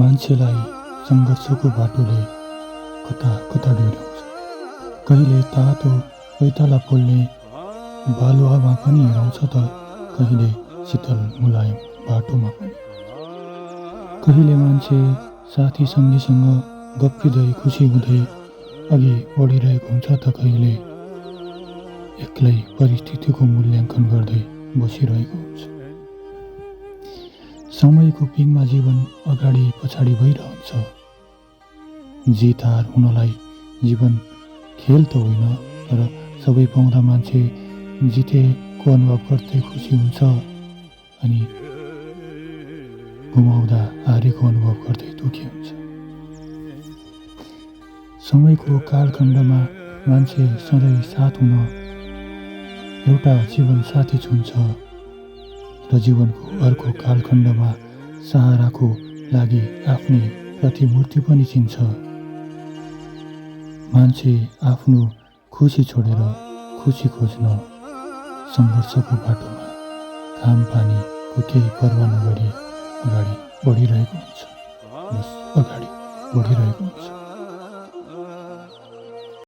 मान्छेलाई सङ्घर्षको बाटोले कता कता डोर्याउँछ। कहिले तातो पैताला पोल्ने बालुवामा पनि हिँडाउँछ त कहिले शीतल मुलायम बाटोमा पनि। कहिले मान्छे साथी सङ्गीसँग गप्पिँदै खुसी हुँदै अघि बढिरहेको हुन्छ त कहिले एक्लै परिस्थितिको मूल्याङ्कन गर्दै बसिरहेको हुन्छ। समयको पिङमा जीवन अगाडि पछाडि भइरहन्छ। जित हार हुनलाई जीवन खेल त होइन, तर सबै पाउँदा मान्छे जितेको अनुभव गर्दै खुसी हुन्छ अनि गुमाउँदा हारेको अनुभव गर्दै दुःखी हुन्छ। समयको कालखण्डमा मान्छे सधैँ साथ हुन एउटा जीवन साथी चुन्छ र जीवनको अर्को कालखण्डमा सहाराको लागि आफ्नै प्रतिमूर्ति पनि चिन्छ। मान्छे आफ्नो खुसी छोडेर खुसी खोज्न सङ्घर्षको बाटोमा घाम पानीको केही पर्वाह नगरी अगाडि बढिरहेको हुन्छ। बस अगाडि बढिरहेको हुन्छ।